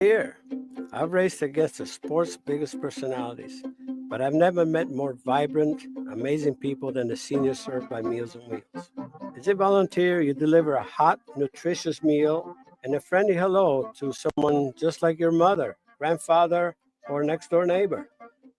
Here, I've raced against the sport's biggest personalities, but I've never met more vibrant, amazing people than the seniors served by Meals on Wheels. As a volunteer, you deliver a hot, nutritious meal and a friendly hello to someone just like your mother, grandfather, or next door neighbor.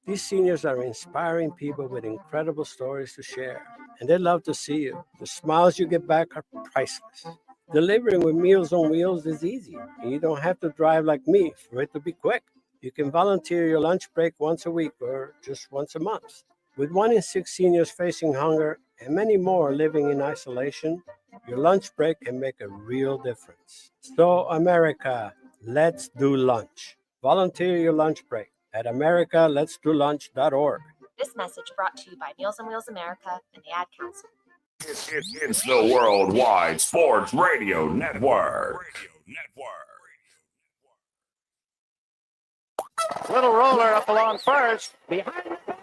These seniors are inspiring people with incredible stories to share, and they love to see you. The smiles you get back are priceless. Delivering with Meals on Wheels is easy, and you don't have to drive like me for it to be quick. You can volunteer your lunch break once a week or just once a month. With 1 in 6 seniors facing hunger and many more living in isolation, your lunch break can make a real difference. So, America, let's do lunch. Volunteer your lunch break at americaletsdolunch.org. This message brought to you by Meals on Wheels America and the Ad Council. It's the Worldwide Sports Radio Network. Little roller up along first. Behind the back.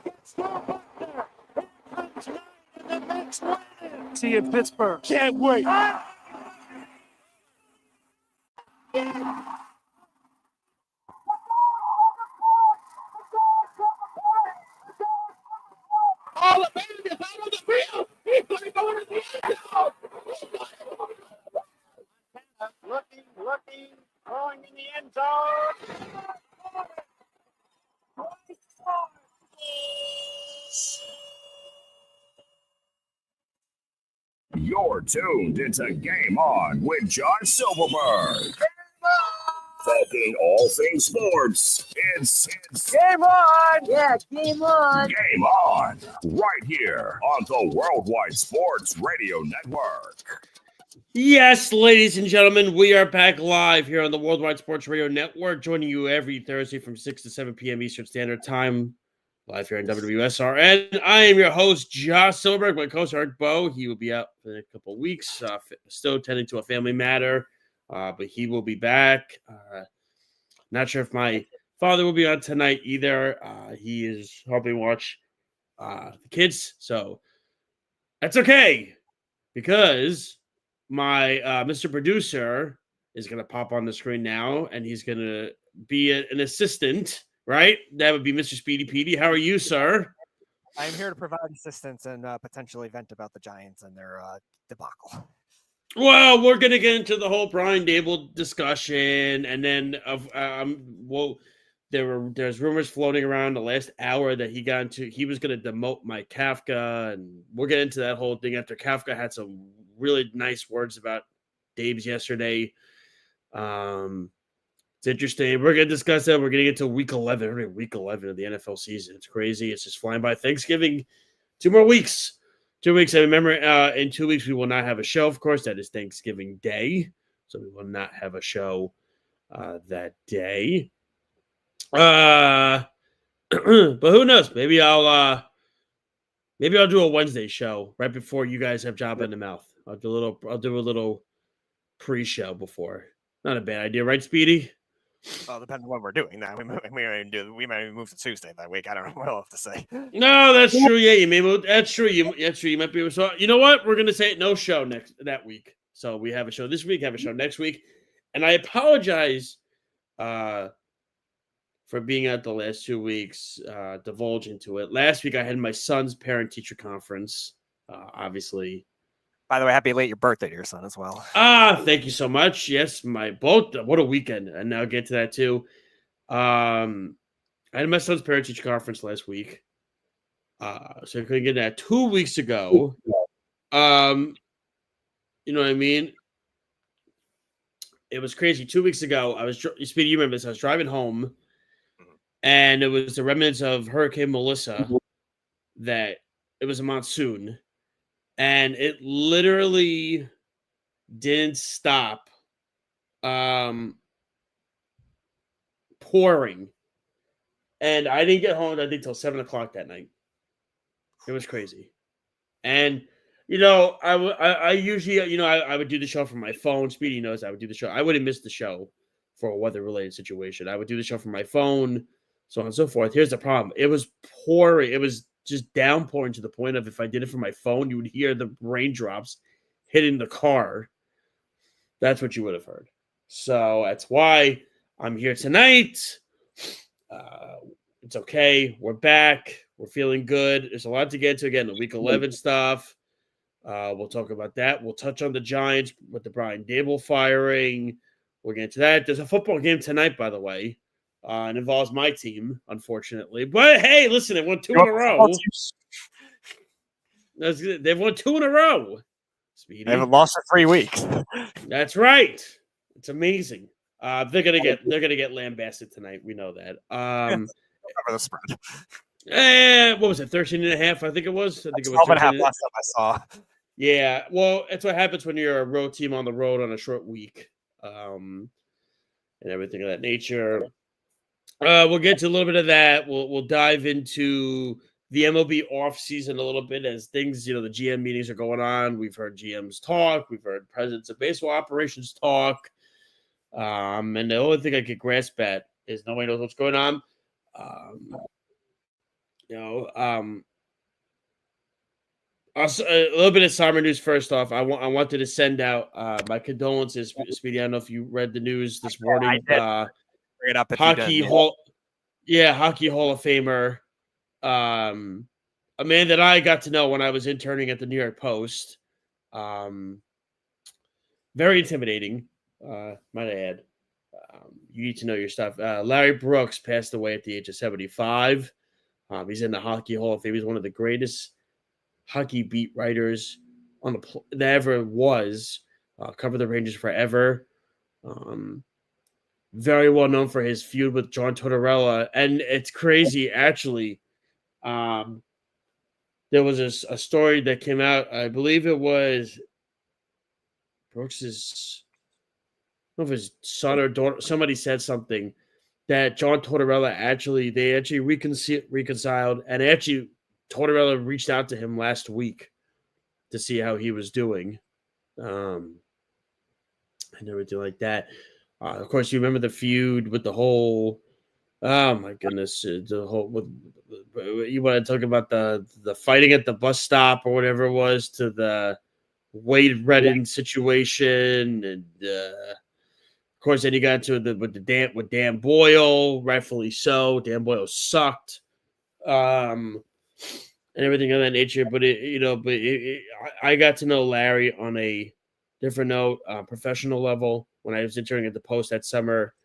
It's still there. It comes nine in the next one. See you in Pittsburgh. Can't wait. All the band is out on the field. He's going to go into the end zone. Looking, going in the end zone. You're tuned into Game On with Josh Silverberg. Talking all things sports. It's Game on! Yeah, game on. Game On, right here on the Worldwide Sports Radio Network. Yes, ladies and gentlemen, we are back live here on the Worldwide Sports Radio Network, joining you every Thursday from 6 to 7 p.m. Eastern Standard Time, live here on WWSRN. I am your host, Josh Silverberg. My co-host, Eric Bowe. He will be out for a couple of weeks, still tending to a family matter, but he will be back. Not sure if my father will be on tonight either. He is helping watch the kids, so that's okay, because my Mr. Producer is going to pop on the screen now, and he's going to be an assistant, right? That would be Mr. Speedy Petey. How are you, sir? I'm here to provide assistance and potentially vent about the Giants and their debacle. Well, we're going to get into the whole Brian Dable discussion, and then there's rumors floating around the last hour that he was going to demote Mike Kafka, and we'll get into that whole thing after Kafka had some really nice words about Dave's yesterday. It's interesting. We're going to discuss that. We're going to get to week 11 of the NFL season. It's crazy. It's just flying by. Thanksgiving, 2 more weeks. 2 weeks. I remember in 2 weeks we will not have a show, of course. That is Thanksgiving Day. So we will not have a show that day. But who knows? Maybe I'll do a Wednesday show right before you guys have Job in the Mouth. I'll do a little pre-show before. Not a bad idea, right, Speedy? Well, depending on what we're doing now. We might even move to Tuesday that week. I don't know what I'll have to say. No, that's true. Yeah, you may move. That's true. That's true. You might be. So you know what? We're gonna say no show that week. So we have a show this week. Have a show next week. And I apologize for being out the last 2 weeks, divulging to it. Last week I had my son's parent-teacher conference. Obviously. By the way, happy late your birthday to your son as well. Thank you so much. Yes, what a weekend. And I'll get to that too. I had my son's parent-teacher conference last week. So I couldn't get that 2 weeks ago. You know what I mean? It was crazy. 2 weeks ago, Speedy, you remember this, I was driving home, and it was the remnants of Hurricane Melissa that it was a monsoon. And it literally didn't stop pouring. And I didn't get home, I think, till 7 o'clock that night. It was crazy. And, I usually, I would do the show from my phone. Speedy knows I would do the show. I wouldn't miss the show for a weather-related situation. I would do the show from my phone, so on and so forth. Here's the problem. It was pouring. It was just downpouring to the point of if I did it from my phone, you would hear the raindrops hitting the car. That's what you would have heard. So that's why I'm here tonight. It's okay. We're back. We're feeling good. There's a lot to get to. Again, the Week 11 stuff. We'll talk about that. We'll touch on the Giants with the Brian Dable firing. We'll get into that. There's a football game tonight, by the way. It involves my team, unfortunately. But hey, listen, they won 2 in a row. They've won 2 in a row. Speedy. They haven't lost for 3 weeks. That's right. It's amazing. They're gonna get lambasted tonight. We know that. Cover the spread. What was it? 13.5, I think it was. I think it was 12.5 13. last time I saw. Yeah, well, that's what happens when you're a road team on the road on a short week, and everything of that nature. We'll get to a little bit of that. We'll dive into the MLB offseason a little bit as things, the GM meetings are going on. We've heard GMs talk. We've heard presidents of baseball operations talk. And the only thing I could grasp at is nobody knows what's going on. Also, a little bit of summer news first off. I wanted to send out my condolences, Speedy. I don't know if you read the news this morning. Bring it up if Hockey you did. Hockey Hall of Famer. A man that I got to know when I was interning at the New York Post. Very intimidating, might I add. You need to know your stuff. Larry Brooks passed away at the age of 75. He's in the Hockey Hall of Fame. He's one of the greatest hockey beat writers that ever was. Covered the Rangers forever. Very well known for his feud with John Tortorella. And it's crazy, actually. There was a story that came out. I believe it was Brooks's, I don't know if his son or daughter. Somebody said something that John Tortorella they actually reconciled, and Tortorella reached out to him last week to see how he was doing, and everything like that. Of course, you remember the feud with the whole. Oh my goodness, the whole. You want to talk about the fighting at the bus stop or whatever it was, to the Wade Redden situation, and of course, then you got into with Dan Boyle, rightfully so. Dan Boyle sucked, and everything of that nature. But I got to know Larry on a different note, professional level, when I was interning at the Post that summer.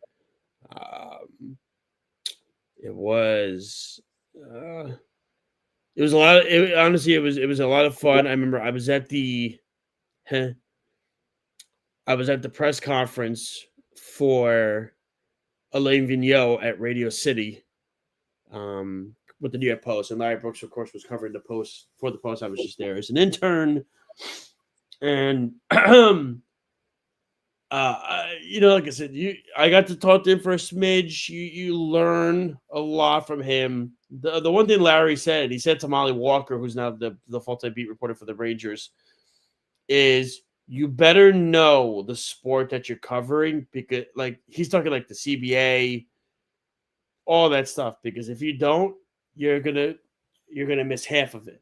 It was a lot. Honestly, it was a lot of fun. I remember I was at the press conference for Alain Vigneault at Radio City with the New York Post. And Larry Brooks, of course, was covering the Post. For the Post, I was just there as an intern. And, like I said, I got to talk to him for a smidge. You learn a lot from him. The one thing Larry said, he said to Molly Walker, who's now the full-time beat reporter for the Rangers, is you better know the sport that you're covering, because he's talking like the CBA, all that stuff, because if you don't, you're gonna miss half of it.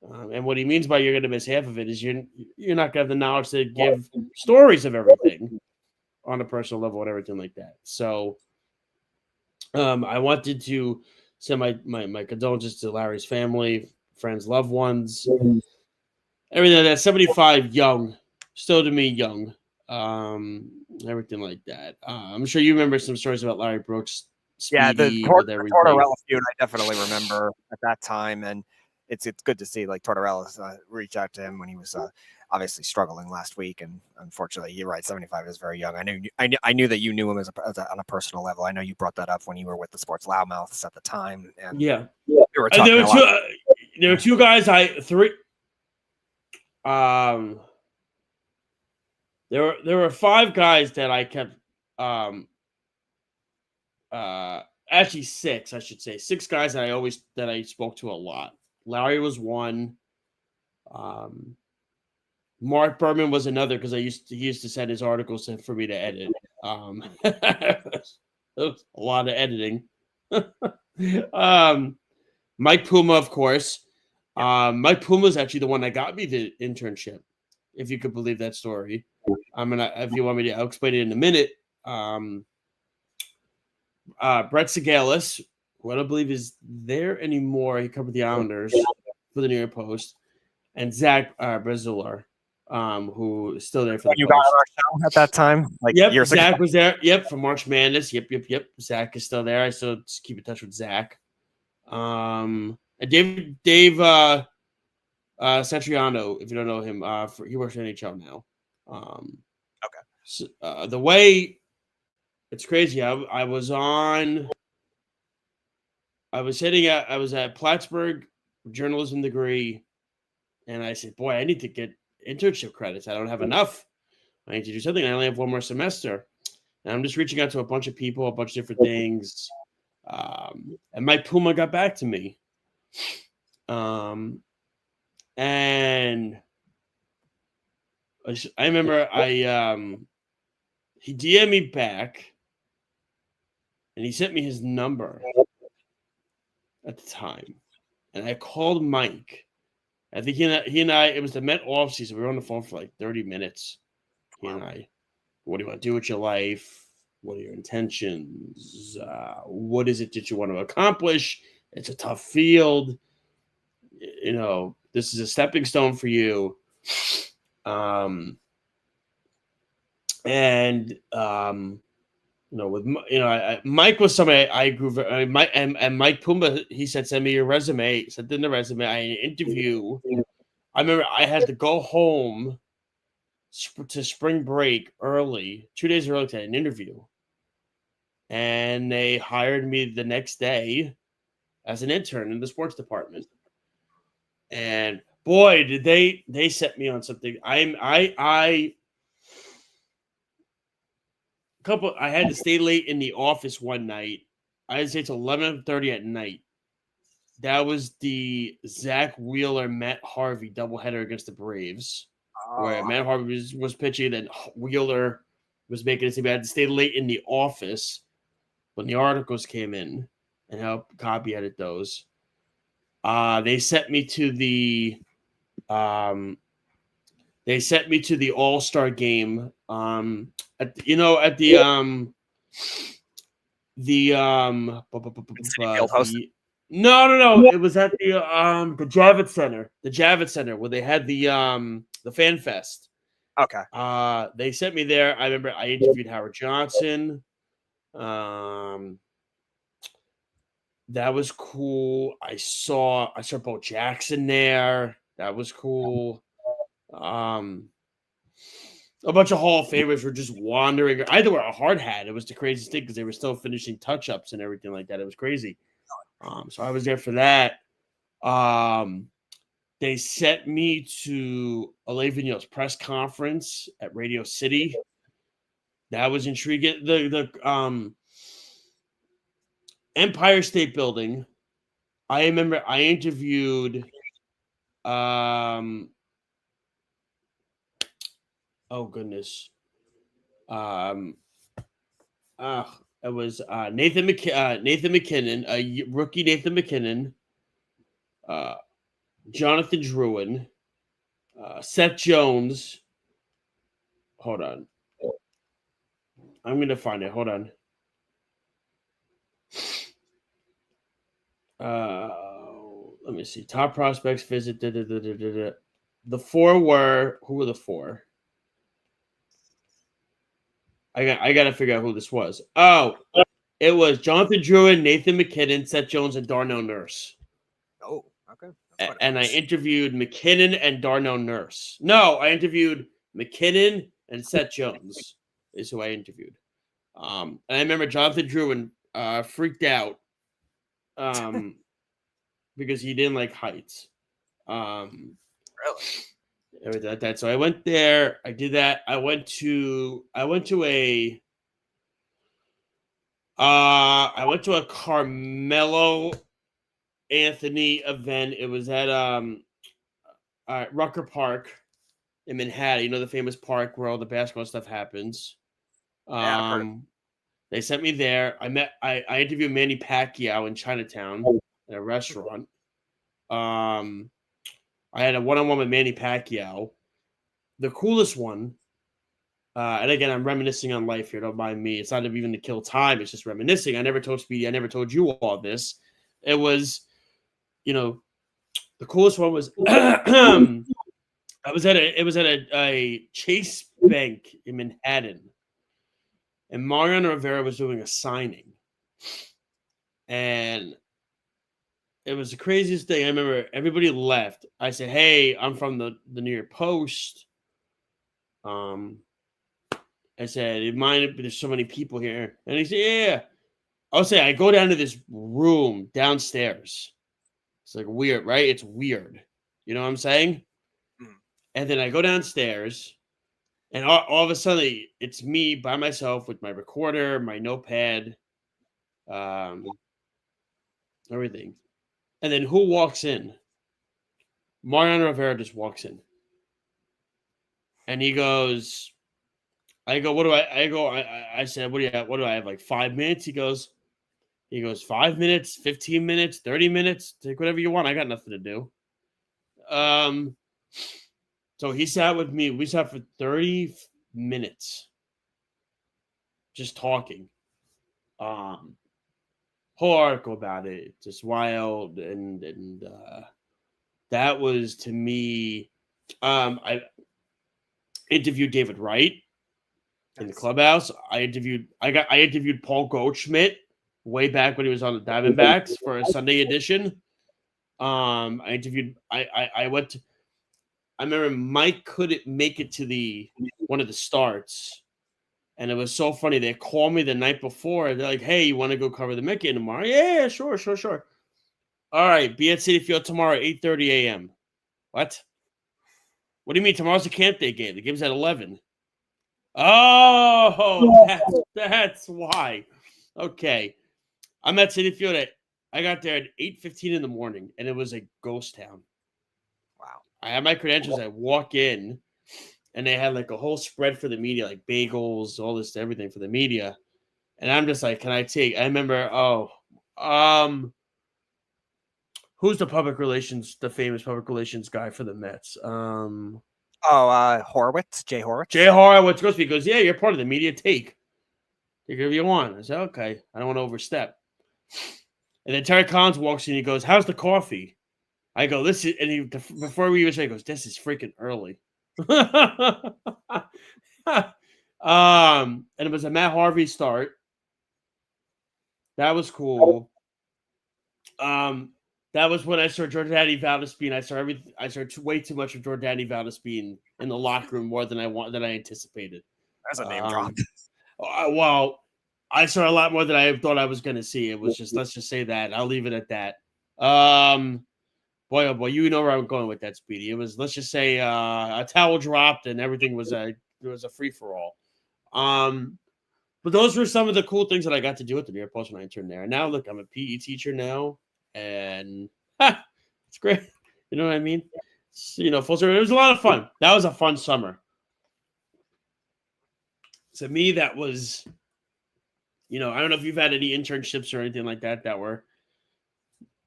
And what he means by you're gonna miss half of it is you're not gonna have the knowledge to give stories of everything on a personal level and everything like that. So I wanted to send my condolences to Larry's family, friends, loved ones, everything like that. 75, young. Still to me, young. Everything like that. I'm sure you remember some stories about Larry Brooks. Yeah, the Tortorella feud I definitely remember at that time, and it's good to see Tortorella reach out to him when he was obviously struggling last week. And unfortunately, you're right, 75 is very young. I knew that you knew him on a personal level. I know you brought that up when you were with the Sports Loudmouths at the time. And yeah, we were talking there were two guys. There were 5 guys that I kept. Actually 6, I should say. 6 guys that I spoke to a lot. Larry was one. Mark Berman was another, because he used to send his articles for me to edit. It was a lot of editing. Mike Puma, of course. Mike Puma is actually the one that got me the internship. if you could believe that story. If you want me to, I'll explain it in a minute. Brett Segalis, who I don't believe is there anymore. He covered the Islanders for the New York Post, and Zach Brazular, who is still there for the you Post. got on our show at that time, like years ago. Zach was there. Yep, from March Madness. Yep. Zach is still there. I still just keep in touch with Zach. And Dave Satriano, if you don't know him, he works for NHL now. Okay. So, the way it's crazy. I was at Plattsburgh journalism degree, and I said, "Boy, I need to get internship credits. I don't have enough. I need to do something. I only have one more semester." And I'm just reaching out to a bunch of people, a bunch of different things. And Mike Puma got back to me. And I remember he DM'd me back, and he sent me his number at the time. And I called Mike. I think he and I, it was the Met offseason. We were on the phone for like 30 minutes. He and I, what do you want to do with your life? What are your intentions? What is it that you want to accomplish? It's a tough field. You know, this is a stepping stone for you. Mike was somebody I grew. Mike Puma, he said, "Send me your resume." Sent in the resume. I had an interview. I remember I had to go home to spring break early, 2 days early, to an interview, and they hired me the next day as an intern in the sports department. And boy, did they set me on something. I had to stay late in the office one night. I had to stay till 11:30 at night. That was the Zach Wheeler, Matt Harvey doubleheader against the Braves, where Matt Harvey was pitching and Wheeler was making it. I had to stay late in the office when the articles came in and help copy edit those. They sent me to the All-Star game. No, it was at the Javits Center. The Javits Center where they had the Fan Fest. Okay. They sent me there. I remember I interviewed Howard Johnson. That was cool. I saw Bo Jackson there. That was cool. A bunch of Hall of Famers were just wandering. I had to wear a hard hat. It was the craziest thing because they were still finishing touch-ups and everything like that. It was crazy. So I was there for that. They sent me to Alain Vigneault's press conference at Radio City. That was intriguing. The Empire State Building. I remember I interviewed oh goodness. It was Nathan McKinnon, rookie Nathan McKinnon, Jonathan Drouin, Seth Jones. Hold on. I'm going to find it. Hold on. Let me see. Top prospects visit. The four were, who were the four? I got to figure out who this was. Oh, it was Jonathan Drouin, Nathan McKinnon, Seth Jones, and Darnell Nurse. Oh, okay. And I interviewed McKinnon and Darnell Nurse. No, I interviewed McKinnon and Seth Jones is who I interviewed. And I remember Jonathan Drouin freaked out because he didn't like heights. Really? Everything like that. So I went there. I did that. I went to a Carmelo Anthony event. It was at Rucker Park in Manhattan. You know, the famous park where all the basketball stuff happens. They sent me there. I interviewed Manny Pacquiao in Chinatown at a restaurant. I had a one-on-one with Manny Pacquiao. the coolest one, and again, I'm reminiscing on life here. Don't mind me. It's not even to kill time. It's just reminiscing. I never told Speedy. I never told you all this. It was, the coolest one was it was at a Chase Bank in Manhattan, and Mariano Rivera was doing a signing, and it was the craziest thing. I remember everybody left. I said, "Hey, I'm from the New York Post." I said, "Mind if there's so many people here?" And he said, "Yeah." I'll say I go down to this room downstairs. It's like weird, right? It's weird. You know what I'm saying? Mm. And then I go downstairs, and all of a sudden, it's me by myself with my recorder, my notepad, everything. And then who walks in? Mariano Rivera just walks in. And he goes, I go, what do I said, what do I have, like 5 minutes? He goes, 5 minutes, 15 minutes, 30 minutes, take whatever you want. I got nothing to do. So he sat with me. We sat for 30 minutes just talking. Whole article about it, just wild, and that was, to me, I interviewed David Wright in the clubhouse. I interviewed Paul Goldschmidt way back when he was on the Diamondbacks for a Sunday edition. I remember Mike couldn't make it to one of the starts. And it was so funny. They called me the night before. They're like, "Hey, you want to go cover the Met game tomorrow?" Yeah, sure. All right, be at Citi Field tomorrow, 8:30 a.m. What? What do you mean tomorrow's a camp day game? The game's at 11. Oh, that's why. Okay. I'm at Citi Field I got there at 8:15 in the morning, and it was a ghost town. Wow. I had my credentials. I walk in, and they had like a whole spread for the media, like bagels, all this, everything for the media. And I'm just like, can I take? I remember, who's the famous public relations guy for the Mets? Horowitz, Jay Horowitz. Jay Horowitz goes to me, goes, "Yeah, you're part of the media. Take whatever you want." I said, "Okay, I don't want to overstep." And then Terry Collins walks in. He goes, "How's the coffee?" I go, "This is," and before we even say, he goes, "This is freaking early." And it was a Matt Harvey start. That was cool. That was when I saw Jordani Valdespin. I saw way too much of Jordani Valdespin in the locker room, more than I anticipated. That's a name drop. Well, I saw a lot more than I thought I was going to see. It was just, let's just say that. I'll leave it at that. Boy, oh boy, you know where I'm going with that, Speedy. It was, let's just say, a towel dropped and everything was a free for all. But those were some of the cool things that I got to do at the New York Post when I interned there. And now, look, I'm a PE teacher now, and it's great. You know what I mean? Full circle. It was a lot of fun. That was a fun summer. To me, that was, I don't know if you've had any internships or anything like that were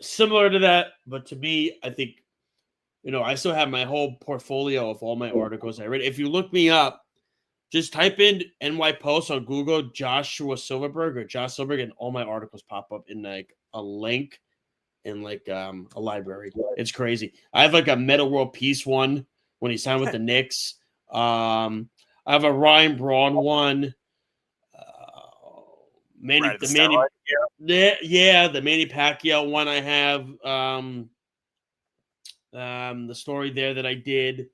similar to that, but to me, I think, I still have my whole portfolio of all my articles I read. If you look me up, just type in NY Post on Google, Joshua Silverberg or Josh Silverberg, and all my articles pop up in like a link in like a library. It's crazy. I have like a Meta World Peace one when he signed with the Knicks. I have a Ryan Braun one. The Manny Pacquiao one I have. The story there that I did.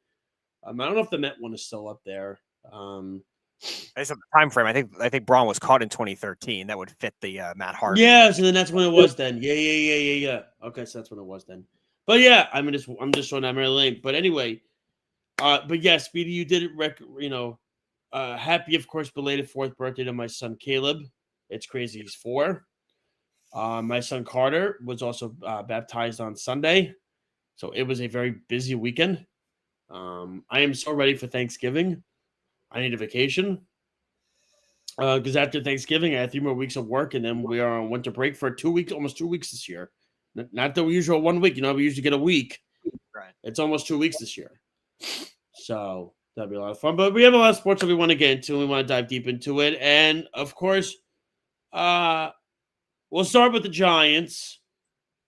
I don't know if the Met one is still up there. Based on the time frame, I think Braun was caught in 2013. That would fit the Matt Harvey. Yeah, so then that's when it was then. Yeah. Okay, so that's when it was then. But yeah, I'm just showing that Mary Lane. But anyway, but yeah, Speedy, you did it. Happy, of course, belated 4th birthday to my son Caleb. It's crazy, he's 4. My son Carter was also baptized on Sunday, so it was a very busy weekend. I am so ready for Thanksgiving. I need a vacation because after Thanksgiving, I have 3 more weeks of work, and then we are on winter break for 2 weeks, almost 2 weeks this year. Not the usual 1 week. We usually get a week. Right. It's almost 2 weeks this year. So That'd be a lot of fun. But we have a lot of sports that we want to get into, and we want to dive deep into it. And, of course, we'll start with the Giants.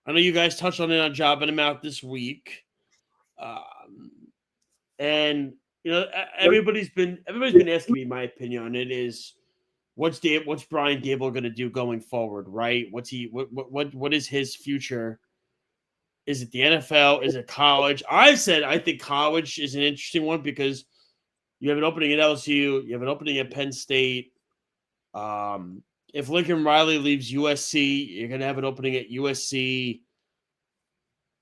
I know you guys touched on it on Jobbing Them Out this week. And, you know, everybody's been asking me my opinion on it is what's Brian Daboll going to do going forward, right? What is his future? Is it the NFL? Is it college? I've said I think college is an interesting one because you have an opening at LSU, you have an opening at Penn State. If Lincoln Riley leaves USC, you're going to have an opening at USC.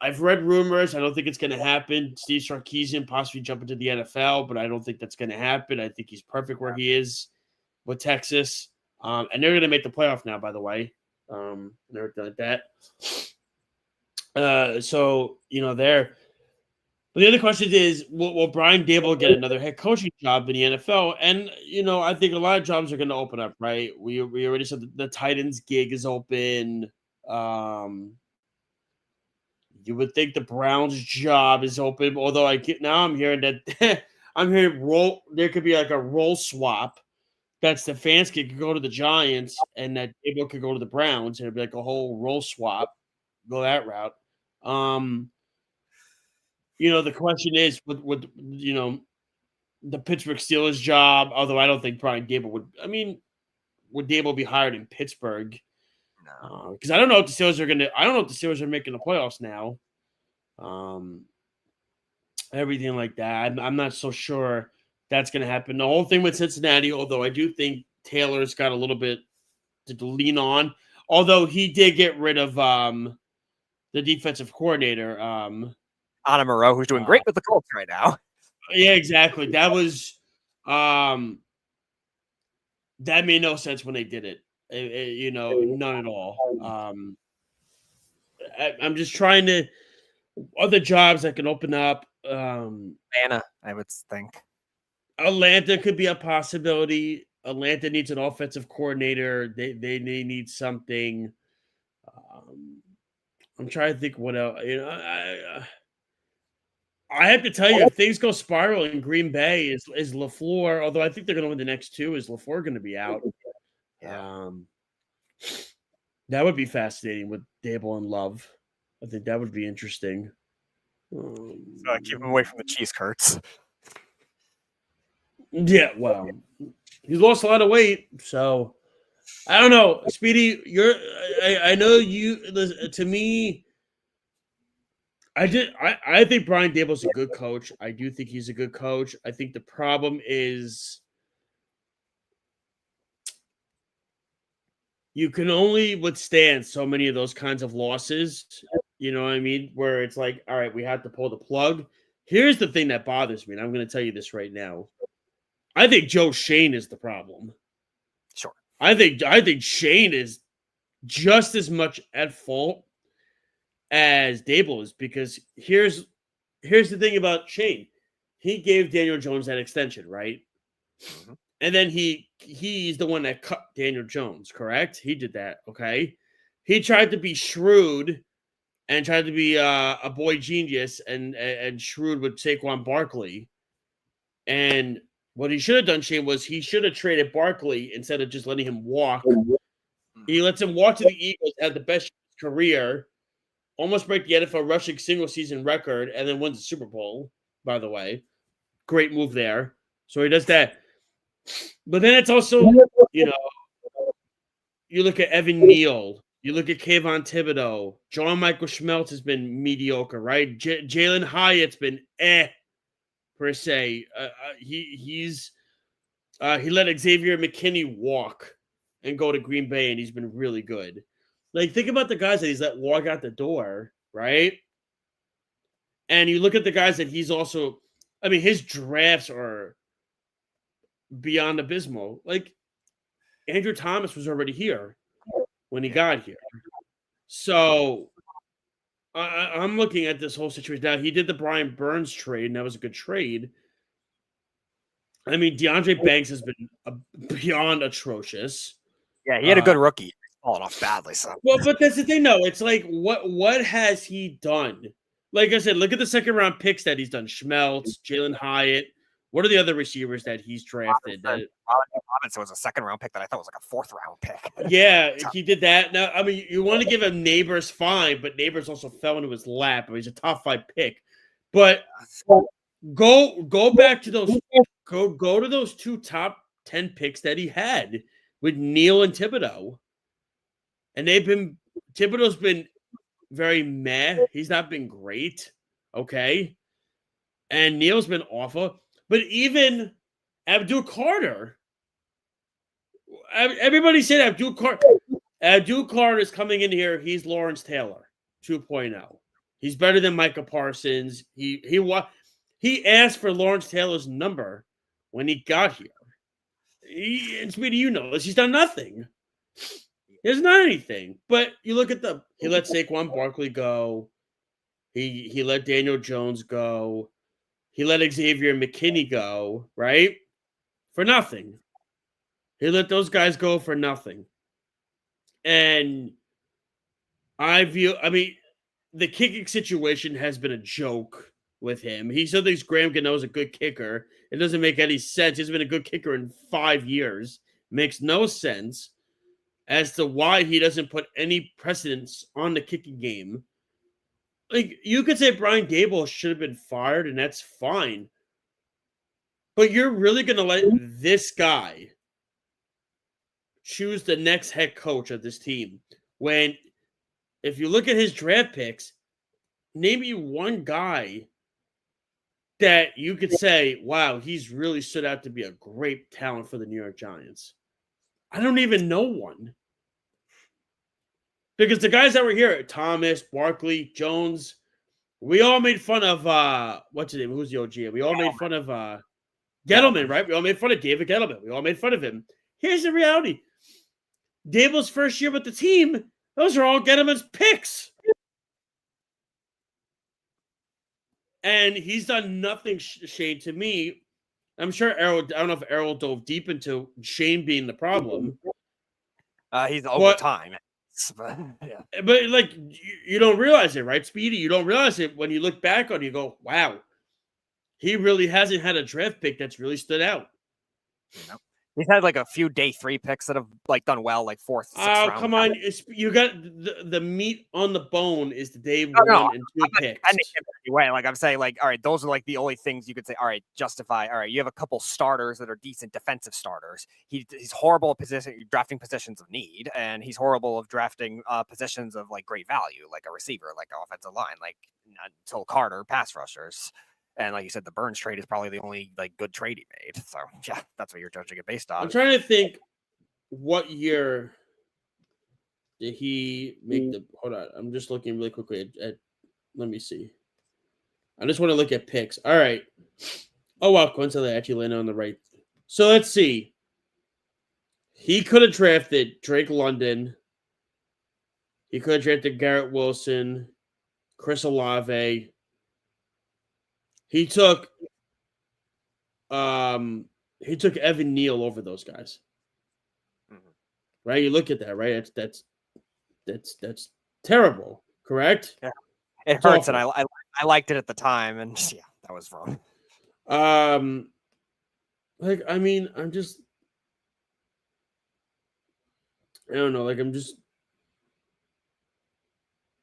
I've read rumors. I don't think it's going to happen. Steve Sarkisian possibly jumping to the NFL, but I don't think that's going to happen. I think he's perfect where he is with Texas. And they're going to make the playoff now, by the way. Never done that. So, you know, there. But the other question is, will Brian Daboll get another head coaching job in the NFL? And, you know, I think a lot of jobs are going to open up, right? We already said the Titans gig is open. You would think the Browns job is open, although I'm hearing that there could be like a role swap. That Stefanski could go to the Giants and that Daboll could go to the Browns, and it'd be like a whole role swap. Go that route. You know, the question is with you know, the Pittsburgh Steelers job, although I don't think Brian Daboll would. I mean, would Daboll be hired in Pittsburgh? No, because I don't know if the Steelers are gonna. I don't know if the Steelers are making the playoffs now. Everything like that. I'm not so sure that's gonna happen. The whole thing with Cincinnati, although I do think Taylor's got a little bit to lean on. Although he did get rid of the defensive coordinator, Anna Moreau, who's doing great with the Colts right now. Yeah, exactly. That was that made no sense when they did it. You know, none at all. I'm just trying to other jobs that can open up. Atlanta, I would think. Atlanta could be a possibility. Atlanta needs an offensive coordinator. They need something. I'm trying to think what else. You know, I have to tell you, if things go spiral in Green Bay, is LaFleur, although I think they're going to win the next two, is LaFleur going to be out? Yeah. That would be fascinating with Daboll and Love. I think that would be interesting. Keep him away from the cheese curds. Yeah, well, he's lost a lot of weight, so I don't know. Speedy, I know you. To me, I think Brian Daboll's a good coach. I do think he's a good coach. I think the problem is you can only withstand so many of those kinds of losses. You know what I mean? Where it's like, all right, we have to pull the plug. Here's the thing that bothers me, and I'm going to tell you this right now. I think Joe Shane is the problem. Sure. I think Shane is just as much at fault as Daboll is, because here's the thing about Shane. He gave Daniel Jones that extension, right? Mm-hmm. And then he's the one that cut Daniel Jones, correct? He did that, okay? He tried to be shrewd and tried to be a boy genius and shrewd with Saquon Barkley. And what he should have done, Shane, was he should have traded Barkley instead of just letting him walk. He lets him walk to the Eagles, have the best career, almost break the NFL rushing single-season record, and then wins the Super Bowl, by the way. Great move there. So he does that. But then it's also, you know, you look at Evan Neal, you look at Kayvon Thibodeau, John Michael Schmeltz has been mediocre, right? Jalen Hyatt's been per se. He let Xavier McKinney walk and go to Green Bay, and he's been really good. Like, think about the guys that he's let walk out the door, right? And you look at the guys that he's also, I mean, his drafts are beyond abysmal. Like, Andrew Thomas was already here when he got here. So I'm looking at this whole situation now. He did the Brian Burns trade, and that was a good trade. I mean, DeAndre Banks has been beyond atrocious. Yeah, he had a good rookie. He's fallen off badly. So. Well, but that's the thing, though. It's like, what has he done? Like I said, look at the second-round picks that he's done. Schmeltz, Jalen Hyatt. What are the other receivers that he's drafted? Robinson was a second-round pick that I thought was like a fourth-round pick. Yeah, he did that. Now, I mean, you want to give him Neighbors, fine, but Neighbors also fell into his lap. I mean, he's a top 5 pick. But go back to those go to those 2 top 10 picks that he had with Neal and Thibodeau. And Thibodeau's been very meh. He's not been great. Okay. And Neal's been awful. But even Abdul Carter, everybody said Abdul Carter is coming in here. He's Lawrence Taylor 2.0. He's better than Micah Parsons. He asked for Lawrence Taylor's number when he got here. And Speedy, you know this. He's done nothing. There's not anything. But you look at he let Saquon Barkley go. He let Daniel Jones go. He let Xavier McKinney go, right? For nothing. He let those guys go for nothing. And the kicking situation has been a joke with him. He still thinks Graham Gano is a good kicker. It doesn't make any sense. He's been a good kicker in 5 years. Makes no sense as to why he doesn't put any precedence on the kicking game. Like, you could say Brian Dable should have been fired, and that's fine. But you're really going to let this guy choose the next head coach of this team when, if you look at his draft picks, name me one guy that you could say, wow, he's really stood out to be a great talent for the New York Giants. I don't even know one. Because the guys that were here, Thomas, Barkley, Jones, we all made fun of, what's his name? Who's the OG? We all made fun of Gettleman, right? We all made fun of David Gettleman. We all made fun of him. Here's the reality. Dable's first year with the team, those are all Gettleman's picks. And he's done nothing, Shane, to me. I'm sure Errol, I don't know if Errol dove deep into Shane being the problem. He's over time. But, yeah. But like, you don't realize it, right, Speedy? You don't realize it when you look back on it, you go, wow, he really hasn't had a draft pick that's really stood out. He's had like a few day 3 picks that have like done well, like 4th, 6th round. Oh, come on. You got the meat on the bone is the day 1 and 2 picks. Anyway, like I'm saying, like, all right, those are like the only things you could say, all right, justify. All right, you have a couple starters that are decent defensive starters. He's horrible at drafting positions of need, and he's horrible of drafting positions of like great value, like a receiver, like offensive line, like until Carter pass rushers. And like you said, the Burns trade is probably the only like good trade he made. So yeah, that's what you're judging it based on. I'm trying to think, what year did he make the? Hold on, I'm just looking really quickly at. Let me see. I just want to look at picks. All right. Oh wow, coincidentally, I actually landed on the right. So let's see. He could have drafted Drake London. He could have drafted Garrett Wilson, Chris Olave. He took Evan Neal over those guys. Mm-hmm. Right? You look at that, right? That's terrible, correct? Yeah. It hurts, and I liked it at the time, and yeah, that was wrong. Like, I mean, I don't know, like, I'm just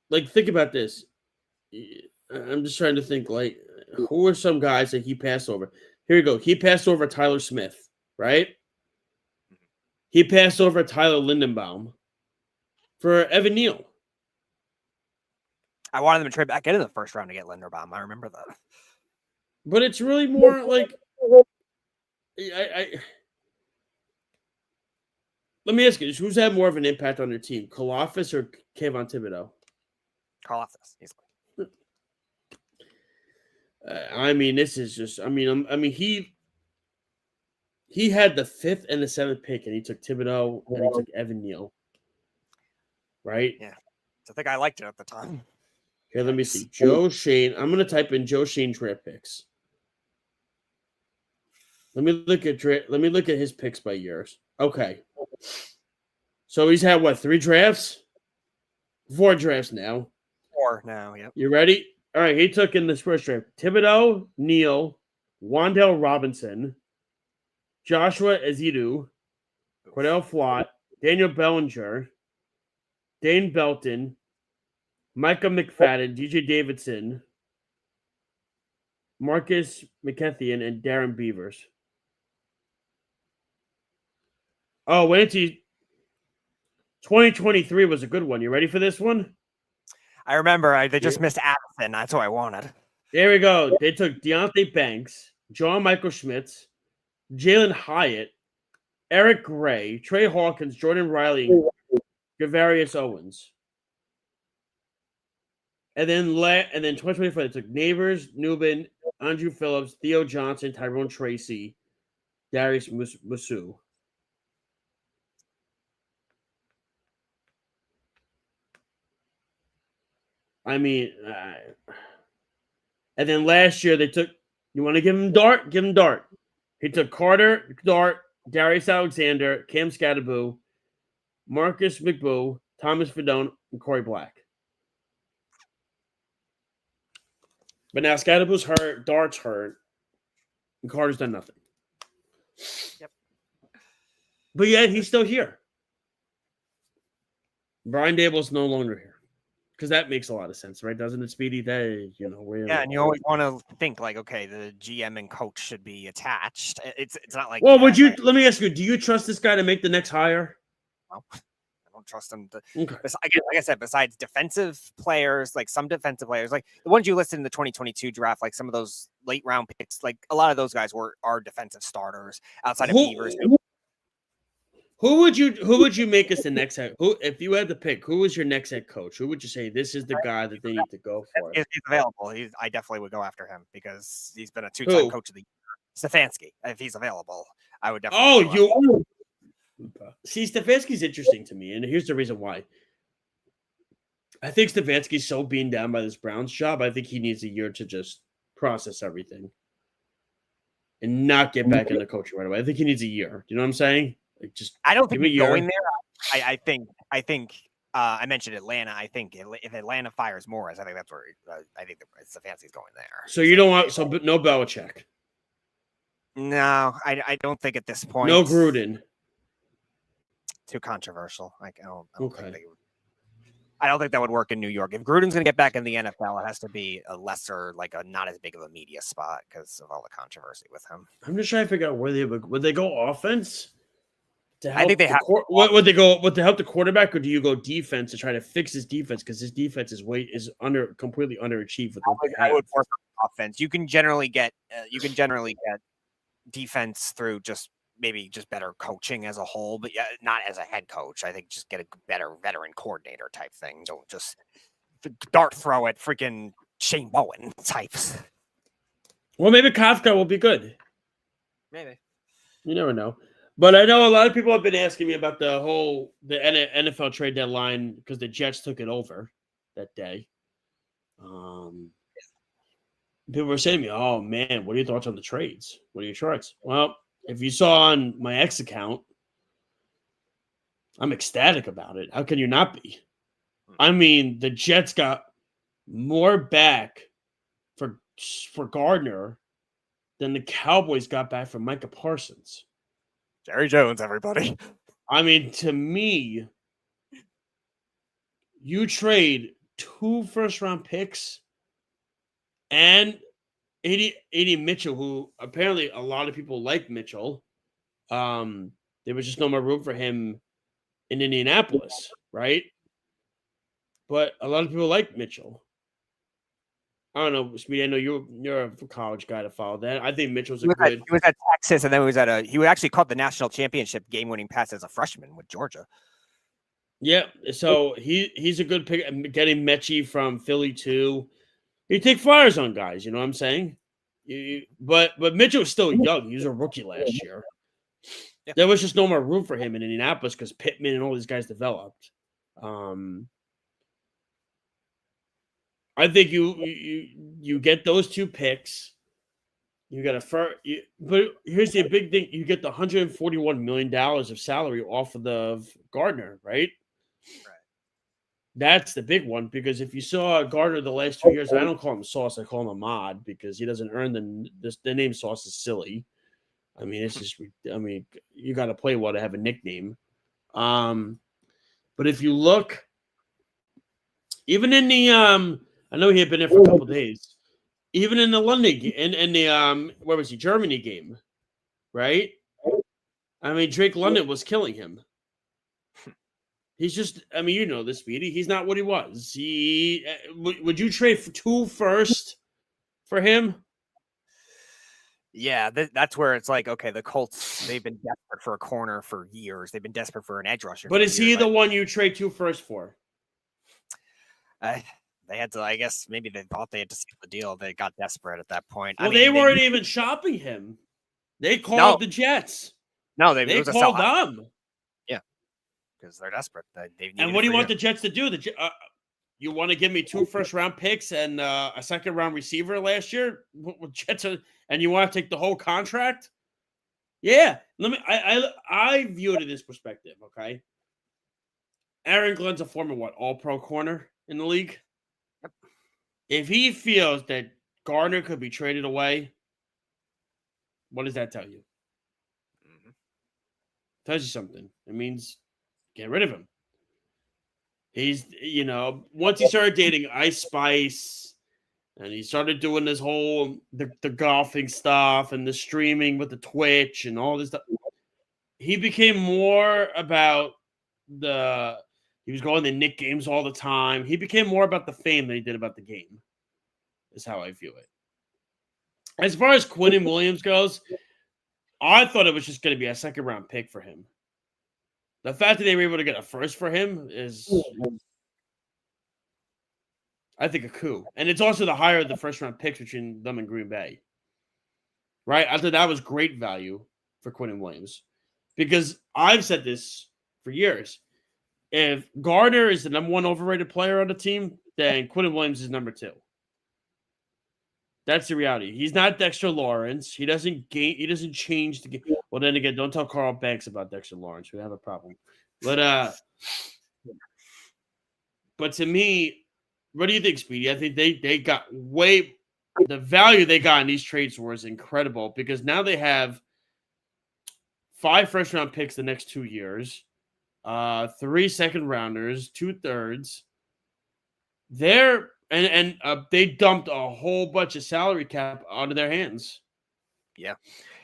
like, think about this. I'm just trying to think, like, who are some guys that he passed over? Here you go. He passed over Tyler Smith, right? He passed over Tyler Lindenbaum for Evan Neal. I wanted them to trade back into the first round to get Linderbaum. I remember that. But it's really more like, let me ask you, who's had more of an impact on your team, Kalafis or Kayvon Thibodeau? Kalafis, easily. I mean, this is just. I mean, he had the 5th and the 7th pick, and he took Thibodeau and he took Evan Neal. Right? Yeah. So I think I liked it at the time. Here, let me see. Joe Shane. I'm gonna type in Joe Shane draft picks. Let me look at his picks by years. Okay. So he's had what, 3 drafts? 4 drafts now. 4 now. Yep. You ready? All right, he took in this first draft Thibodeau, Neal, Wandale Robinson, Joshua Ezidu, Cordell Flott, Daniel Bellinger, Dane Belton, Micah McFadden, DJ Davidson, Marcus McKethian, and Darren Beavers. Oh, wait until 2023 was a good one. You ready for this one? I remember they just missed Addison. That's what I wanted. There we go. They took Deontay Banks, John Michael Schmitz, Jalen Hyatt, Eric Gray, Trey Hawkins, Jordan Riley, and Gavarius Owens. And then 2024, they took Neighbors, Newman, Andrew Phillips, Theo Johnson, Tyrone Tracy, Darius Musu. I mean, and then last year they took, you want to give him Dart? Give him Dart. He took Carter, Dart, Darius Alexander, Cam Scattaboo, Marcus McBoo, Thomas Fedone, and Corey Black. But now Scattaboo's hurt, Dart's hurt, and Carter's done nothing. Yep. But yet he's still here. Brian Dable's no longer here. Because that makes a lot of sense, right? Doesn't it, Speedy? That, and you always want to think like, okay, the GM and coach should be attached. It's not like. Well, let me ask you, do you trust this guy to make the next hire? No, I don't trust him. Okay. Like I said, besides defensive players, like some defensive players, like the ones you listed in the 2022 draft, like some of those late round picks, like a lot of those guys are defensive starters outside of Beavers. Who would you make as the next head? Who, if you had to pick, who was your next head coach? Who would you say this is the guy that they need to go for? If he's available, I definitely would go after him because he's been a 2-time coach of the year. Stefanski, if he's available, I would definitely. See, Stefanski's interesting to me, and here's the reason why. I think Stefanski's so beaten down by this Browns job. I think he needs a year to just process everything and not get back into coaching right away. I think he needs a year. You know what I'm saying? Like, just I don't think he's going there. I think I mentioned Atlanta. I think if Atlanta fires Morris, I think that's where I think Stefanski's going there. So you don't want no Belichick. No, I don't think at this point. No Gruden. Too controversial. I don't Okay. I don't think that would work in New York. If Gruden's going to get back in the NFL, it has to be a lesser, like a not as big of a media spot because of all the controversy with him. I'm just trying to figure out would they go offense? I think they have. Would they go? Would they help the quarterback, or do you go defense to try to fix his defense because his defense is completely underachieved with what they have? I would work on offense. You can generally get defense through just better coaching as a whole, but not as a head coach. I think just get a better veteran coordinator type thing. Don't just dart throw at freaking Shane Bowen types. Well, maybe Kafka will be good. Maybe. You never know. But I know a lot of people have been asking me about the NFL trade deadline because the Jets took it over that day. People were saying to me, "Oh man, what are your thoughts on the trades? What are your charts?" Well, if you saw on my X account, I'm ecstatic about it. How can you not be? I mean, the Jets got more back for Gardner than the Cowboys got back from Micah Parsons. Jerry Jones, everybody. I mean, to me, you trade 2 first-round picks and 80 Mitchell, who apparently a lot of people like Mitchell. There was just no more room for him in Indianapolis, right? But a lot of people like Mitchell. I don't know, Speedy. I know you're a college guy to follow that. I think Mitchell's he was at Texas, and then he actually caught the national championship game-winning pass as a freshman with Georgia. Yeah, so he's a good pick. Getting Mechie from Philly too. You take flyers on guys, you know what I'm saying? But Mitchell was still young. He was a rookie last year. Yeah. There was just no more room for him in Indianapolis because Pittman and all these guys developed. I think you get those 2 picks. You got but here's the big thing: you get the $141 million of salary off of the Gardner, right? That's the big one, because if you saw Gardner the last 2 years, I don't call him Sauce, I call him Ahmad, because he doesn't earn the name Sauce is silly. I mean, it's just, I mean, you got to play well to have a nickname. But if you look, even in the I know he had been there for a couple of days. Even in the London game, in the where was he? Germany game, right? I mean, Drake London was killing him. He's just, I mean, you know this, Speedy. He's not what he was. Would you trade for 2 first for him? Yeah, that's where it's like, okay, the Colts, they've been desperate for a corner for years. They've been desperate for an edge rusher. But is he the one you trade 2 first for? They had to, I guess, maybe they thought they had to seal the deal. They got desperate at that point. Well, they weren't even shopping him. They called the Jets. No, they called them. Yeah, because they're desperate. And what do you want the Jets to do? You want to give me 2 first-round picks and a second-round receiver last year? Jets and you want to take the whole contract? Yeah. I view it in this perspective, okay? Aaron Glenn's a former all-pro corner in the league. Yep. If he feels that Gardner could be traded away, what does that tell you? Mm-hmm. Tells you something. It means get rid of him. He's, once he started dating Ice Spice and he started doing this whole the golfing stuff and the streaming with the Twitch and all this stuff, he became more about he was going to Knick games all the time. He became more about the fame than he did about the game, is how I view it. As far as Quinnen Williams goes, I thought it was just going to be a second-round pick for him. The fact that they were able to get a first for him is, I think, a coup. And it's also the higher of the first-round picks between them and Green Bay. Right? I thought that was great value for Quinnen Williams. Because I've said this for years. If Gardner is the number 1 overrated player on the team, then Quinnen Williams is number 2. That's the reality. He's not Dexter Lawrence. He doesn't change the game. Well, then again, don't tell Carl Banks about Dexter Lawrence. We have a problem. But to me, what do you think, Speedy? I think they got the value they got in these trades was incredible, because now they have 5 first-round picks the next 2 years, 3 second-rounders, 2 thirds. And they dumped a whole bunch of salary cap out of their hands. Yeah.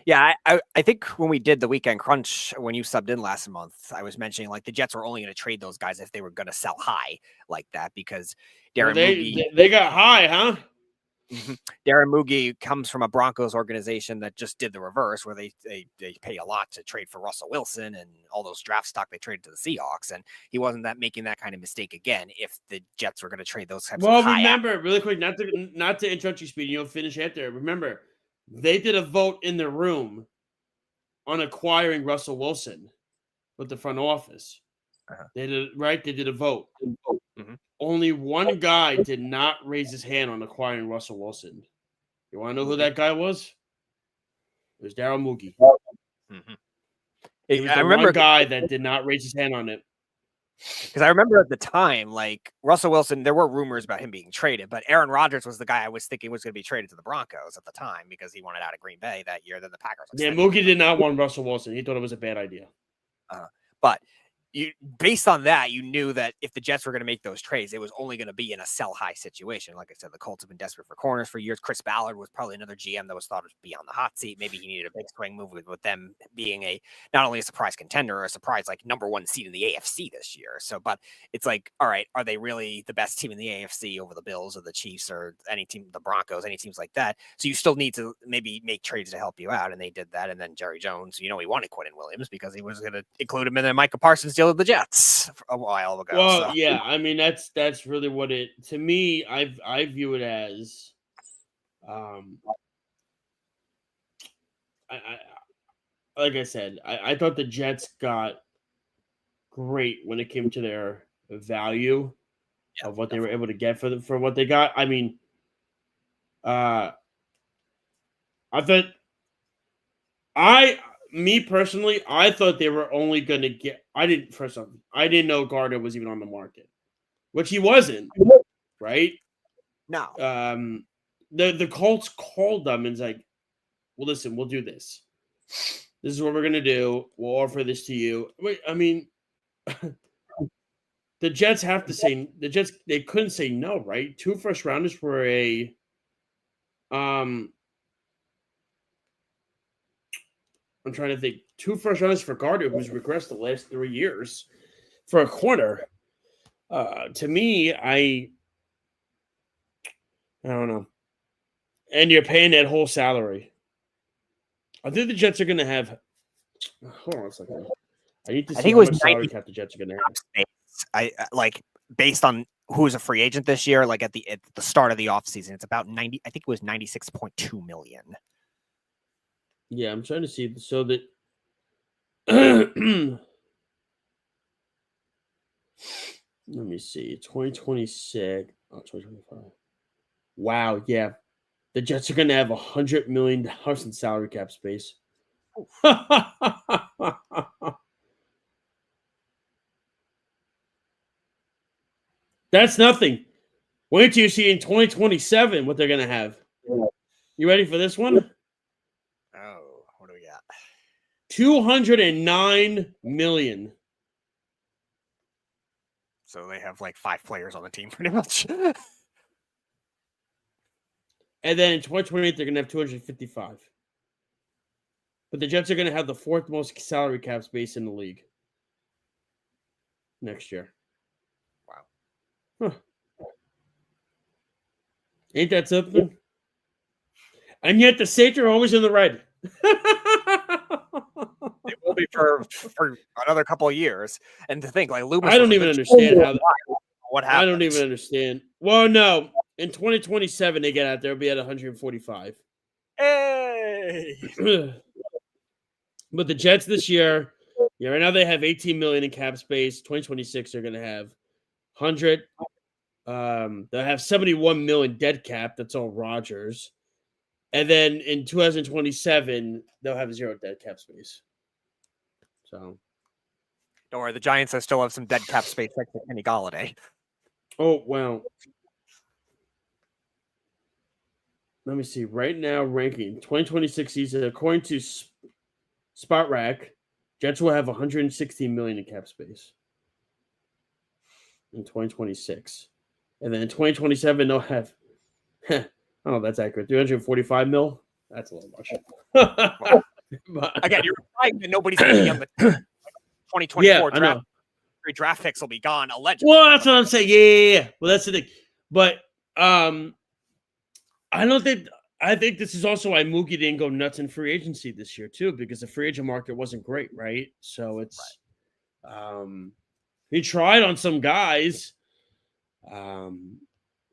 Yeah, I think when we did the weekend crunch, when you subbed in last month, I was mentioning like the Jets were only going to trade those guys if they were going to sell high like that, because Darren Moogie, they got high, huh? Darren Moogie comes from a Broncos organization that just did the reverse, where they pay a lot to trade for Russell Wilson and all those draft stock they traded to the Seahawks, and he wasn't making that kind of mistake again if the Jets were going to trade those types. Well, remember, really quick, not to interrupt you, Speedy, you'll finish after. Remember, they did a vote in the room on acquiring Russell Wilson with the front office. They did a vote. Mm-hmm. Only one guy did not raise his hand on acquiring Russell Wilson. You want to know who that guy was? It was Darryl Moogie. Mm-hmm. He was the one guy that did not raise his hand on it. Because I remember at the time, like Russell Wilson, there were rumors about him being traded, but Aaron Rodgers was the guy I was thinking was going to be traded to the Broncos at the time because he wanted out of Green Bay that year. Then the Packers. Yeah, Moogie did not want Russell Wilson. He thought it was a bad idea. But based on that, you knew that if the Jets were going to make those trades, it was only going to be in a sell high situation. Like I said, the Colts have been desperate for corners for years. Chris Ballard was probably another GM that was thought to be on the hot seat. Maybe he needed a big swing move with them being not only a surprise contender, a surprise like number 1 seed in the AFC this year. So, but it's like, all right, are they really the best team in the AFC over the Bills or the Chiefs or any team, the Broncos, any teams like that? So you still need to maybe make trades to help you out. And they did that. And then Jerry Jones, he wanted Quinnen Williams because he was going to include him in the Micah Parsons deal with the Jets a while ago. Well, yeah, I mean that's really what it. To me, I view it as, like I said, I thought the Jets got great when it came to their value of what they were able to get for what they got. I mean, I thought me personally, I thought they were only going to get. I didn't know Gardner was even on the market which he wasn't, right? No. The Colts called them and it's like, well, listen, we'll do this. This is what we're gonna do. We'll offer this to you. Wait, I mean, the Jets have to say they couldn't say no, right? 2 first rounders for a I'm trying to think. 2 first rounders for Gardner, who's regressed the last 3 years for a corner. To me, I don't know. And you're paying that whole salary. I think the Jets are going to have. Hold on a second. I need to see how much salary cap the Jets are going to have. I like based on who's a free agent this year. Like at the start of the offseason, it's about 90. I think it was 96.2 million. Yeah, I'm trying to see so that. Let me see. 2026. Oh, 2025. Wow. Yeah. The Jets are going to have $100 million in salary cap space. That's nothing. Wait till you see in 2027 what they're going to have. You ready for this one? Oh, what do we got? $209 million. So they have like 5 players on the team pretty much. And then in 2028, they're going to have 255. But the Jets are going to have the 4th most salary cap space in the league next year. Wow. Huh. Ain't that something? And yet the Saints are always in the red. They will be for another couple of years. And to think, like Loomis, I don't even understand how. What happened? I don't even understand. Well, no. In 2027, they get out there, it'll be at 145. Hey! But the Jets this year, right now they have 18 million in cap space. 2026, they're going to have 100. They'll have 71 million dead cap. That's all Rodgers. And then in 2027, they'll have 0 dead cap space. So, don't worry, the Giants still have some dead cap space next to Kenny Golladay. Oh, well. Let me see. Right now, ranking 2026 season, according to Spot Rack, Jets will have 116 million in cap space in 2026. And then in 2027, they'll have, oh, that's accurate, 345 mil. That's a little much. But, again, you're right that nobody's going to be on the 2024 draft. 3 draft picks will be gone, allegedly. Well, that's what I'm saying. Yeah. Well, that's the thing. But I think this is also why Mookie didn't go nuts in free agency this year too, because the free agent market wasn't great, right? So it's he tried on some guys.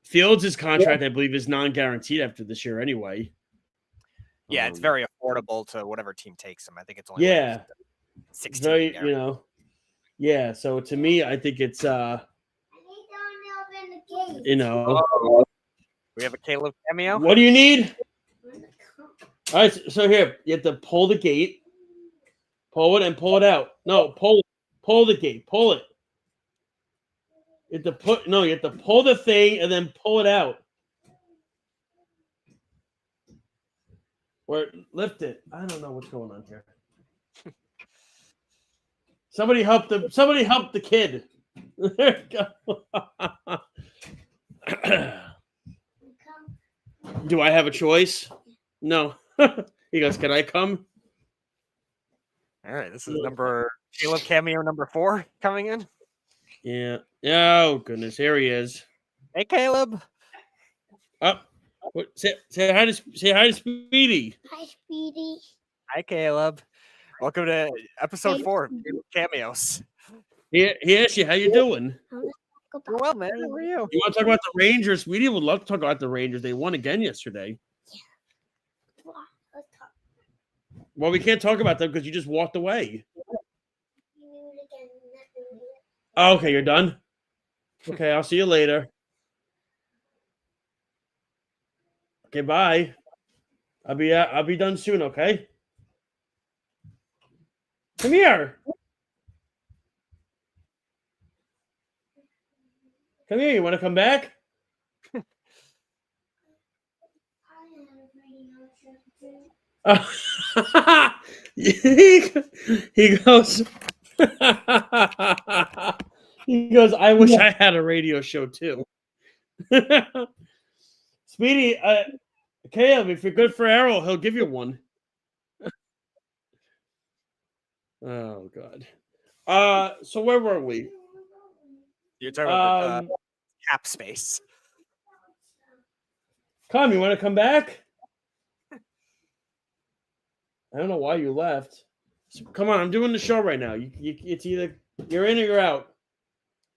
Fields' contract, I believe, is non-guaranteed after this year anyway. Yeah, it's very affordable to whatever team takes him. I think it's only like 16. Very, yeah. So to me, I think it's we have a Caleb cameo. What do you need? All right, so here you have to pull the gate, pull it, and pull it out. No, pull the gate, pull it. You have to pull the thing and then pull it out. Or lift it. I don't know what's going on here. Somebody help the kid. There you go. Do I have a choice? No. He goes, can I come? All right, this is Caleb cameo number 4 coming in. Yeah. Oh, goodness. Here he is. Hey, Caleb. Say hi to Speedy. Hi, Speedy. Hi, Caleb. Welcome to episode 4 of Cameos. He asked you, how you doing? Well, man, how are you? You want to talk about the Rangers? Speedy would love to talk about the Rangers. They won again yesterday. Yeah. Let's talk. Well, we can't talk about them because you just walked away. Oh, okay, you're done? Okay, I'll see you later. Okay, bye. I'll be done soon, okay? Come here. Come here. You want to come back? He goes. He goes. I wish I had a radio show too. Speedy, Caleb, if you're good for Errol, he'll give you one. Oh God. So where were we? You're talking about the cap space. Come, you want to come back? I don't know why you left. Come on, I'm doing the show right now. It's either you're in or you're out.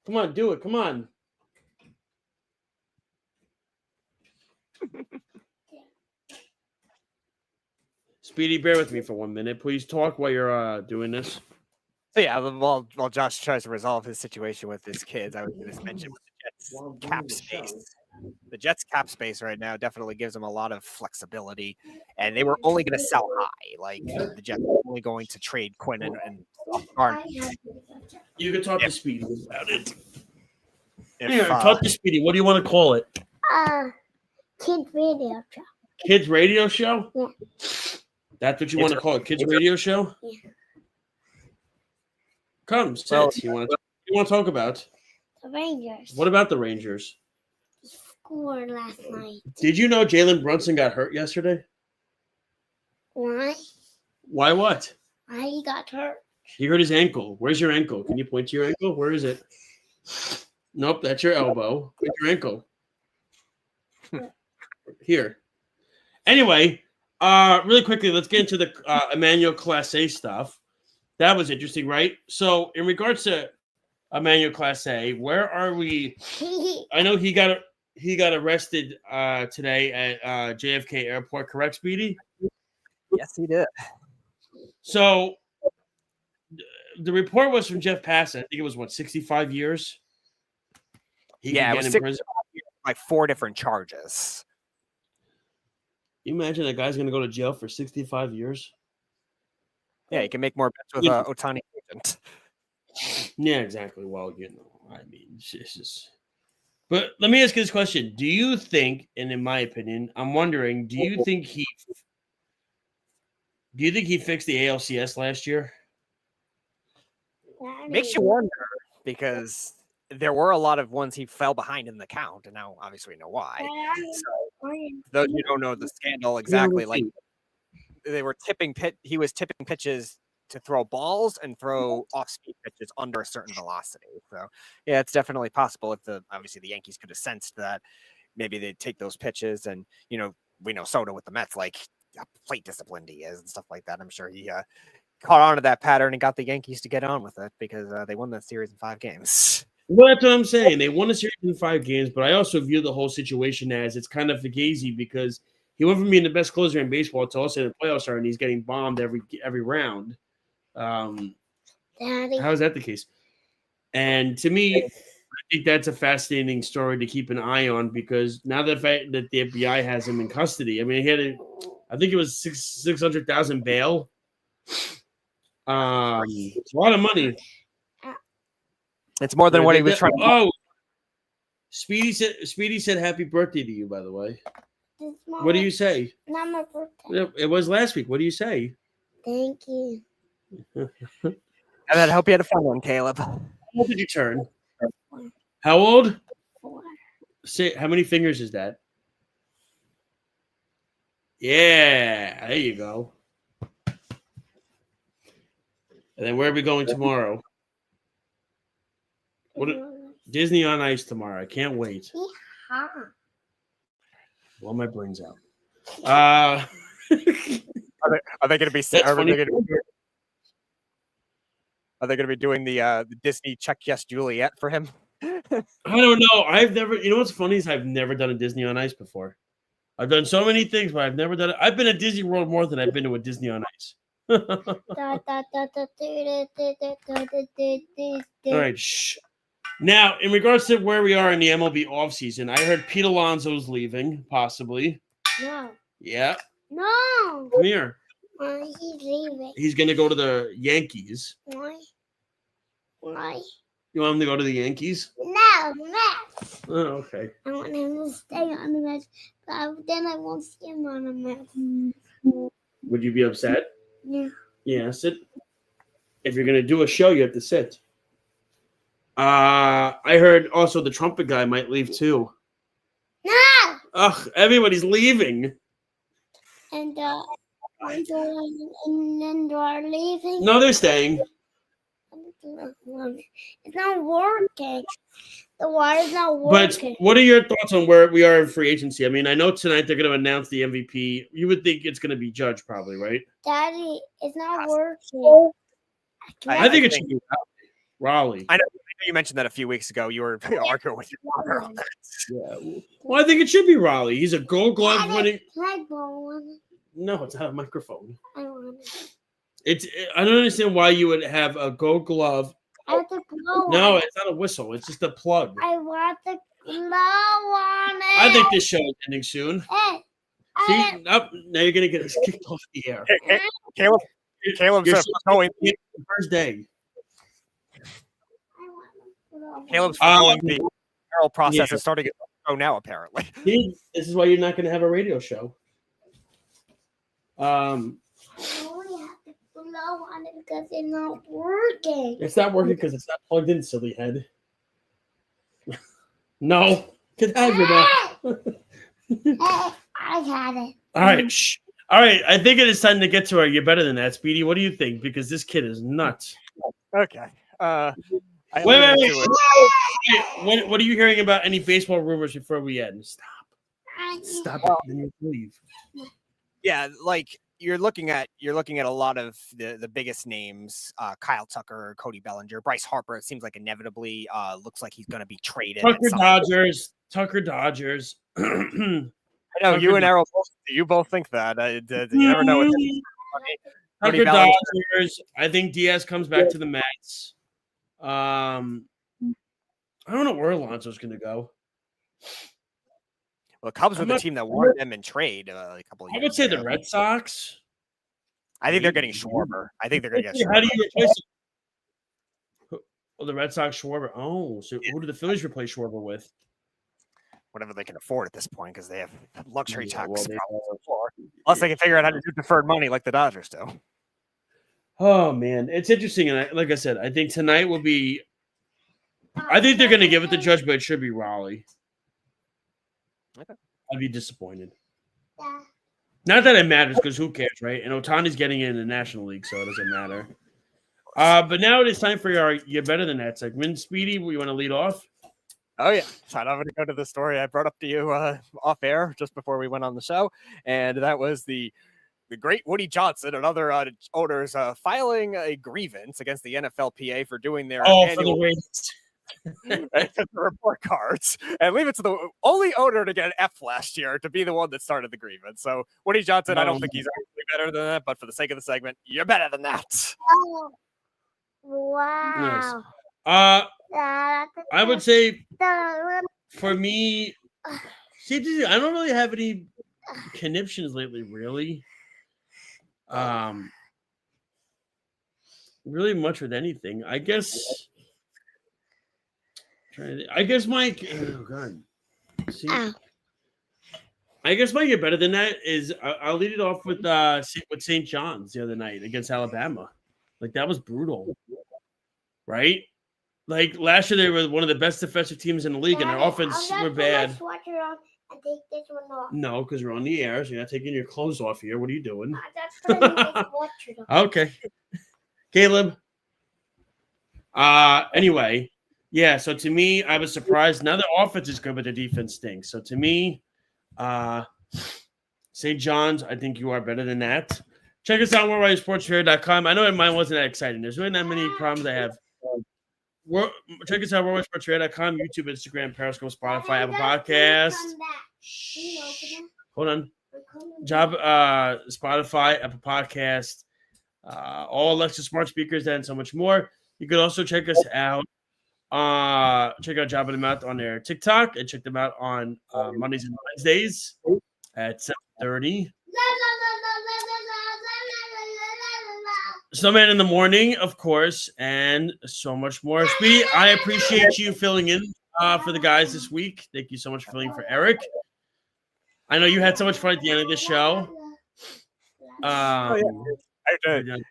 Come on, do it. Come on. Speedy, bear with me for 1 minute. Please talk while you're doing this. So yeah, while Josh tries to resolve his situation with his kids, I was going to mention with the Jets cap space. The Jets cap space right now definitely gives them a lot of flexibility, and they were only going to sell high. Like the Jets were only going to trade Quinn and You can talk to Speedy about it. Talk to Speedy. What do you want to call it? Kids radio show. Kids radio show? Yeah. That's what you want to call it? Kids radio show? Yeah. Come, sit. What do you want to talk about? The Rangers. What about the Rangers? Scored last night. Did you know Jalen Brunson got hurt yesterday? Why? Why what? Why he got hurt? He hurt his ankle. Where's your ankle? Can you point to your ankle? Where is it? Nope, that's your elbow. Where's your ankle? Here. Anyway, really quickly, let's get into the Emmanuel Class A stuff. That was interesting, right? So, in regards to Emmanuel Class A, where are we? I know he got arrested today at JFK Airport, correct, Speedy? Yes, he did. So, the report was from Jeff Passan. I think it was, 65 years? It was 65 years, like 4 different charges. You imagine that guy's going to go to jail for 65 years? Yeah, you can make more bets with Otani agent. Yeah, exactly. Well, I mean, it's just. But let me ask you this question: do you think, and in my opinion, I'm wondering, do you think he fixed the ALCS last year? Makes you wonder, because there were a lot of ones he fell behind in the count, and now obviously we know why. So, those you don't know the scandal exactly, like they were he was tipping pitches to throw balls and throw off-speed pitches under a certain velocity. So yeah, it's definitely possible if obviously the Yankees could have sensed that maybe they'd take those pitches, and we know Soto with the Mets, like how plate disciplined he is and stuff like that. I'm sure he caught on to that pattern and got the Yankees to get on with it, because they won that series in 5 games. Well, that's what I'm saying. They won the series in 5 games, but I also view the whole situation as it's kind of fugazi, because he went from being the best closer in baseball to also the playoffs start, and he's getting bombed every round. Daddy. How is that the case? And to me, I think that's a fascinating story to keep an eye on, because now the fact that the FBI has him in custody, I mean, I think it was $600,000 bail. It's a lot of money. It's more than what he was trying to. Oh, Speedy said happy birthday to you, by the way. What do you say? Not my birthday. It was last week. What do you say? Thank you. And I hope you had a fun one, Caleb. How old did you turn? How old? 4. Say, how many fingers is that? Yeah, there you go. And then where are we going tomorrow? Disney on Ice tomorrow. I can't wait. Yeah. Blow my brains out. Are they going to be? Are they going to be doing the Disney Check Yes Juliet for him? I don't know. I've never. You know what's funny is I've never done a Disney on Ice before. I've done so many things, but I've never done it. I've been at Disney World more than I've been to a Disney on Ice. All right. Shh. Now, in regards to where we are in the MLB offseason, I heard Pete Alonso's leaving, possibly. No. Yeah. No. Come here. Why he's leaving? He's going to go to the Yankees. Why? Why? You want him to go to the Yankees? No, Max. Oh, okay. I want him to stay on the match, but then I won't see him on the match. Would you be upset? Yeah. Yeah, sit. If you're gonna do a show, you have to sit. I heard also the trumpet guy might leave too. No! Ugh, everybody's leaving. And then they're leaving. No, they're staying. It's not working. The water's not But working. what are your thoughts on where we are in free agency? I mean, I know tonight they're going to announce the MVP. You would think it's going to be Judge, probably, right? Daddy, it's not working. I think it should be Raleigh. I know you mentioned that a few weeks ago. You were arguing with your brother on that. Yeah. Well, I think it should be Raleigh. He's a Gold Glove winning. Can I blow one? No, it's not a microphone. I want it. I don't understand why you would have a Gold Glove. I have to blow No, on it. it's not a whistle. It's just a plug. I want to blow on it. I think this show is ending soon. Hey, See, now you're going to get us kicked off the air. Caleb You're said so going. the first day. Caleb's following the barrel process yeah. is starting to go now, apparently. See, this is why you're not going to have a radio show. I only have to blow on it because it's not working. It's not working because it's not plugged in, silly head. No, get out of your mouth. Hey, I had it. All right, shh. All right, I think it is time to get to her. You're better than that, Speedy. What do you think? Because this kid is nuts. Okay. Wait. What are you hearing about any baseball rumors before we end? Stop it. Then you leave. Yeah, like you're looking at a lot of the biggest names, Kyle Tucker, Cody Bellinger, Bryce Harper. It seems like inevitably looks like he's going to be traded. Tucker Dodgers. I know you and Errol both think that. You never know. Tucker Dodgers. I think Diaz comes back to the Mets. I don't know where Alonso's going to go. Well, the Cubs were the team that wanted them in trade a couple of years I would say ago. the Red Sox. I think they're getting Schwarber. I think they're going to get Schwarber. How do you replace him? Oh, the Red Sox Schwarber. Oh, so who do the Phillies replace Schwarber with? Whatever they can afford at this point because they have luxury tax well, problems. Unless they can figure out how to do deferred money like the Dodgers do. Oh, man. It's interesting. And like I said, I think tonight will be – I think they're going to give it to Judge, but it should be Raleigh. Okay. I'd be disappointed. Yeah. Not that it matters because who cares, right? And Otani's getting in the National League, so it doesn't matter. But now it is time for your You're Better Than That segment. Speedy, you want to lead off? Oh, yeah. So I'm going to go to the story I brought up to you off air just before we went on the show. And that was the great Woody Johnson and other owners filing a grievance against the NFLPA for doing their annual report cards and leave it to the only owner to get an F last year to be the one that started the grievance. So Woody Johnson, I don't think he's actually better than that, but for the sake of the segment, you're better than that. Oh, wow. Nice. I would say for me, see, I don't really have any conniptions lately, really. Really much with anything. I guess Mike. Oh God. See, I guess Mike, you're better than that. Is I'll lead it off with St. John's the other night against Alabama. Like that was brutal, right? Like last year, they were one of the best defensive teams in the league, and their offense were bad. Take this one off. No, because we're on the air, so you're not taking your clothes off here. What are you doing? Okay, Caleb. Anyway, yeah. So to me, I was surprised. Now the offense is good, but the defense stinks. So to me, St. John's, I think you are better than that. Check us out, worldwidesportsfair.com. I know mine wasn't that exciting. There's really not many problems I have. Check us out, worldwidesportsfair.com, YouTube, Instagram, Periscope, Spotify, Apple Podcasts. Hold on. Spotify, Apple Podcasts, all Alexa smart speakers, and so much more. You could also check us out. Check out Job in the Mouth on their TikTok, and check them out on Mondays and Wednesdays at 7:30. Snowman in the morning, of course, and so much more. Speedy, I appreciate you filling in for the guys this week. Thank you so much for filling for Eric. I know you had so much fun at the end of the show. You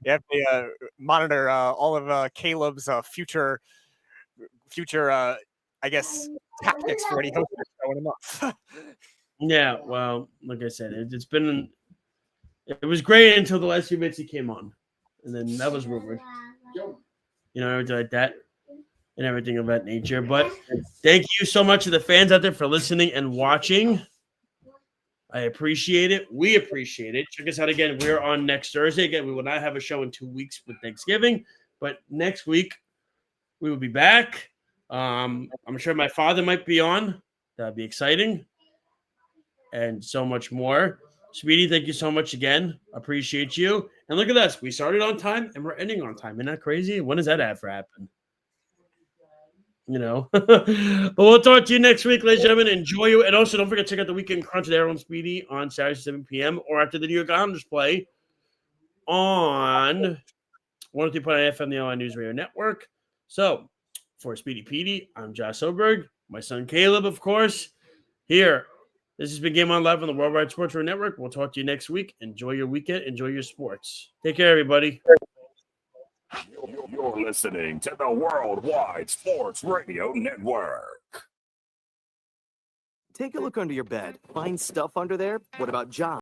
have to monitor all of Caleb's future, I guess, tactics for when he hosts the show in a month. Yeah, well, like I said, it was great until the last few minutes he came on, and then that was rumored, everything like that, and everything of that nature. But thank you so much to the fans out there for listening and watching. I appreciate it. We appreciate it. Check us out again. We're on next Thursday. Again, we will not have a show in 2 weeks with Thanksgiving, but next week we will be back. I'm sure my father might be on. That'd be exciting. And so much more. Speedy, thank you so much again. Appreciate you. And look at us. We started on time and we're ending on time. Isn't that crazy? When does that ever happen? But we'll talk to you next week, ladies and gentlemen. Enjoy you. And also, don't forget to check out the Weekend Crunch with Arrow and Speedy on Saturday, 7 p.m. or after the New York Islanders play on 103.9 FM, the online news radio network. So, for Speedy Petey, I'm Josh Soberg. My son Caleb, of course, here. This has been Game On Live on the Worldwide Sports Radio Network. We'll talk to you next week. Enjoy your weekend. Enjoy your sports. Take care, everybody. You're listening to the Worldwide Sports Radio Network. Take a look under your bed. Find stuff under there? What about jobs?